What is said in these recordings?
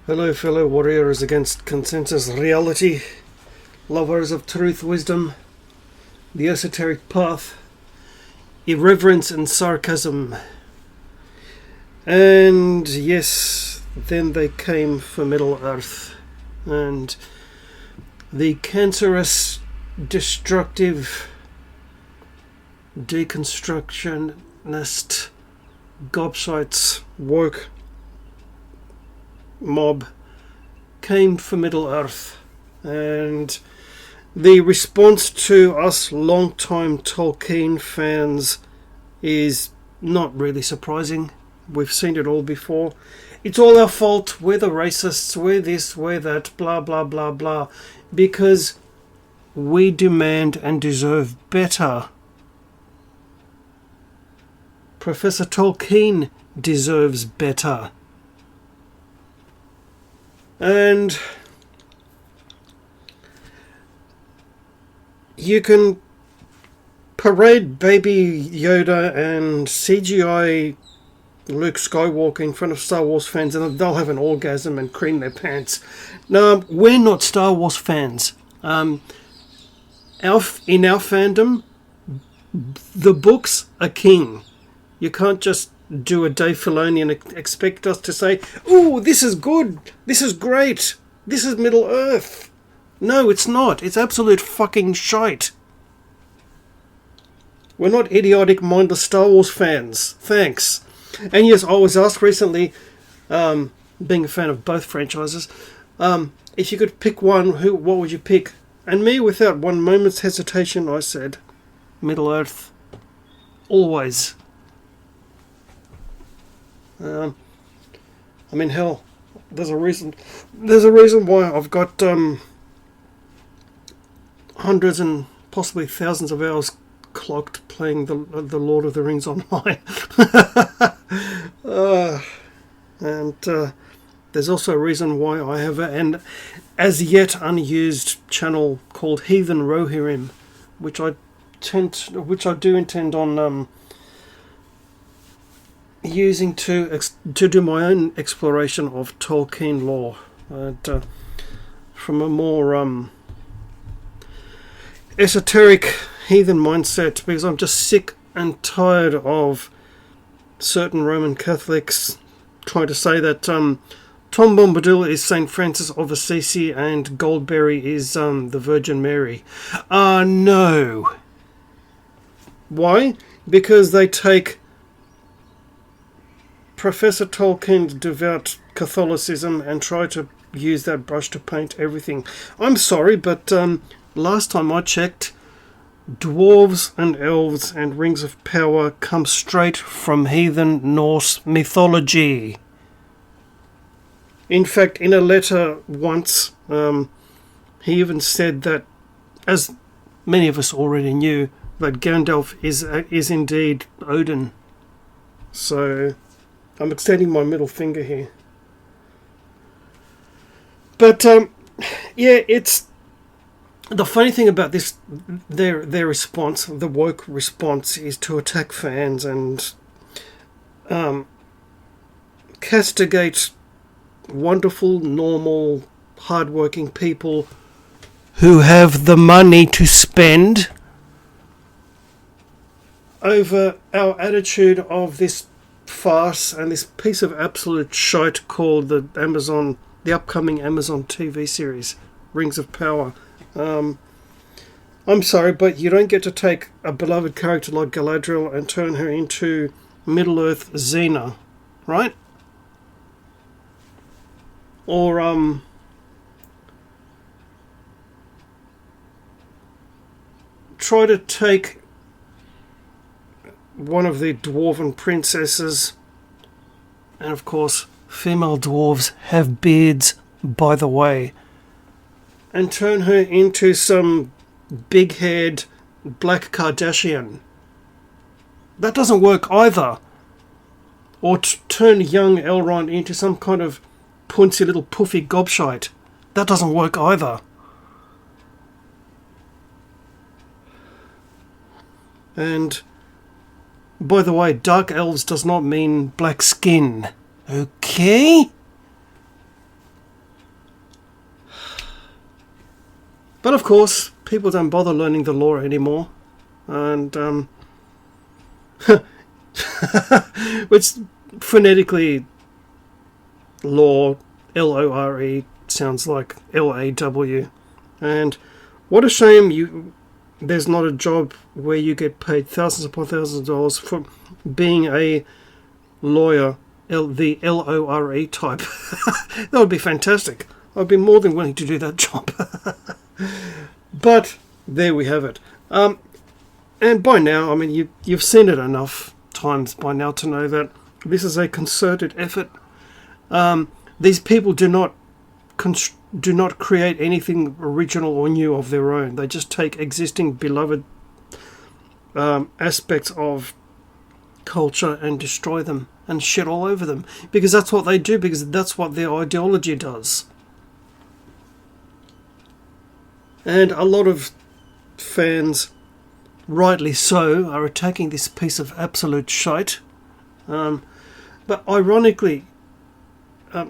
Hello, fellow warriors against consensus reality, lovers of truth, wisdom, the esoteric path, irreverence and sarcasm. And yes, then they came for Middle Earth, and the cancerous, destructive, deconstructionist, gobshites, woke mob came for Middle Earth, and the response to us long-time Tolkien fans is not really surprising. We've seen it all before. It's all our fault, we're the racists, we're this, we're that, blah blah blah blah, because we demand and deserve better. Professor Tolkien deserves better. And you can parade Baby Yoda and CGI Luke Skywalker in front of Star Wars fans and they'll have an orgasm and cream their pants. No, we're not Star Wars fans. In our fandom, the books are king. You can't just do a Dave Filoni and expect us to say, "Ooh, this is good, this is great, this is Middle Earth." No, it's not. It's absolute fucking shite. We're not idiotic, mindless Star Wars fans. Thanks. And yes, I was asked recently, being a fan of both franchises, if you could pick one, what would you pick? And me, without one moment's hesitation, I said, Middle Earth. Always. I mean, hell, there's a reason why I've got hundreds and possibly thousands of hours clocked playing the Lord of the Rings online. And there's also a reason why I have an as yet unused channel called Heathen Rohirrim, which I do intend on using to do my own exploration of Tolkien lore, from a more esoteric heathen mindset, because I'm just sick and tired of certain Roman Catholics trying to say that Tom Bombadil is Saint Francis of Assisi and Goldberry is the Virgin Mary. No. Why? Because they take Professor Tolkien's devout Catholicism and try to use that brush to paint everything. I'm sorry, but last time I checked, dwarves and elves and rings of power come straight from heathen Norse mythology. In fact, in a letter once, he even said that, as many of us already knew, that Gandalf is indeed Odin. So I'm extending my middle finger here. But yeah, it's the funny thing about this. Their response, the woke response, is to attack fans and castigate wonderful, normal, hardworking people who have the money to spend over our attitude of this farce and this piece of absolute shite called the upcoming Amazon TV series, Rings of Power. I'm sorry, but you don't get to take a beloved character like Galadriel and turn her into Middle-earth Xena, right? Or, try to take one of the dwarven princesses, and of course female dwarves have beards, by the way, and turn her into some big-haired black Kardashian. That doesn't work either. Or turn young Elrond into some kind of punsy little puffy gobshite. That doesn't work either. And by the way, dark elves does not mean black skin. Okay? But of course, people don't bother learning the law anymore. And, which phonetically, law, L-O-R-E, sounds like L-A-W. And what a shame there's not a job where you get paid thousands upon thousands of dollars for being a lawyer, the L-O-R-E type. That would be fantastic. I'd be more than willing to do that job. But there we have it. And by now, I mean, you've seen it enough times by now to know that this is a concerted effort. These people do not create anything original or new of their own. They just take existing beloved aspects of culture and destroy them and shit all over them, because that's what they do, because that's what their ideology does. And a lot of fans, rightly so, are attacking this piece of absolute shite. But ironically,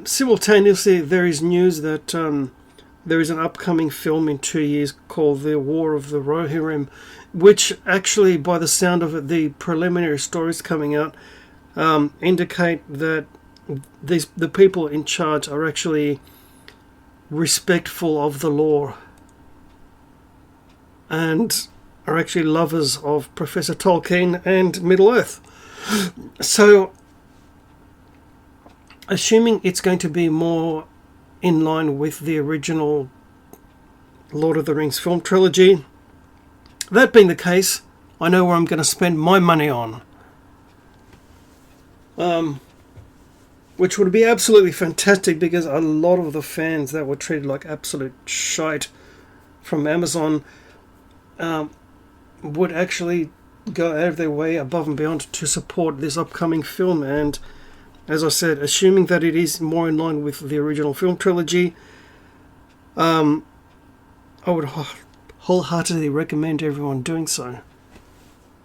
simultaneously, there is news that there is an upcoming film in 2 years called The War of the Rohirrim, which actually, by the sound of it, the preliminary stories coming out indicate that the people in charge are actually respectful of the law and are actually lovers of Professor Tolkien and Middle-earth. So, assuming it's going to be more in line with the original Lord of the Rings film trilogy, that being the case, I know where I'm going to spend my money on. Which would be absolutely fantastic, because a lot of the fans that were treated like absolute shite from Amazon would actually go out of their way above and beyond to support this upcoming film. And as I said, assuming that it is more in line with the original film trilogy, I would wholeheartedly recommend everyone doing so.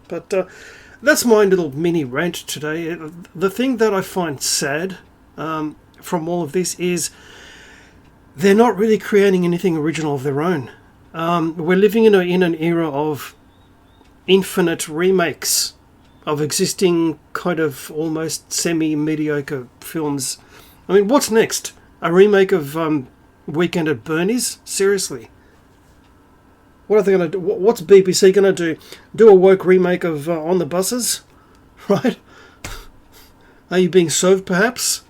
But that's my little mini rant today. The thing that I find sad from all of this is they're not really creating anything original of their own. We're living in an era of infinite remakes of existing kind of almost semi-mediocre films. I mean, what's next? A remake of Weekend at Bernie's? Seriously. What are they going to do? What's BBC going to do? Do a woke remake of On the Buses? Right? Are you being served, perhaps?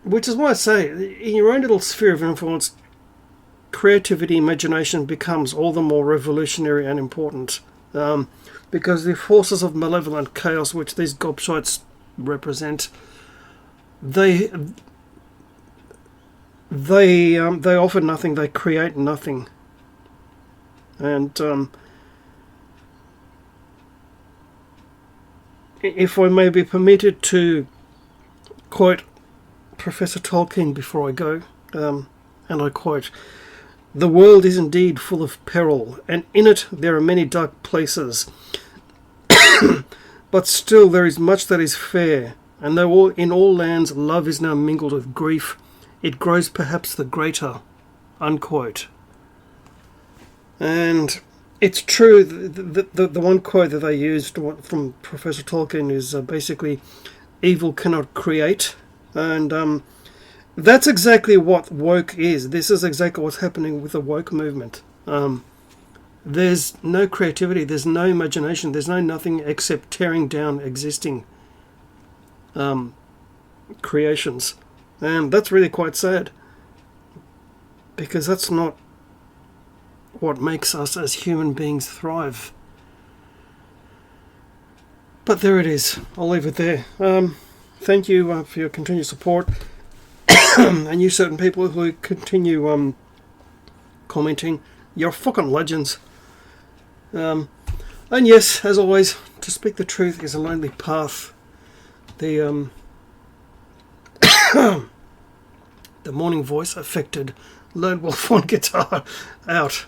Which is why I say, in your own little sphere of influence, creativity, imagination becomes all the more revolutionary and important. Because the forces of malevolent chaos which these gobshites represent, they offer nothing, they create nothing. And if I may be permitted to quote Professor Tolkien before I go, and I quote, "The world is indeed full of peril, and in it there are many dark places. But still there is much that is fair, and though in all lands love is now mingled with grief, it grows perhaps the greater." Unquote. And it's true, the one quote that they used from Professor Tolkien is basically, evil cannot create. And that's exactly what woke is. This is exactly what's happening with the woke movement. There's no creativity, there's no imagination, there's no nothing except tearing down existing creations. And that's really quite sad, because that's not what makes us as human beings thrive. But there it is. I'll leave it there. Thank you for your continued support. And you certain people who continue commenting. You're fucking legends. And yes, as always, to speak the truth is a lonely path. The the morning voice affected lone wolf on guitar out.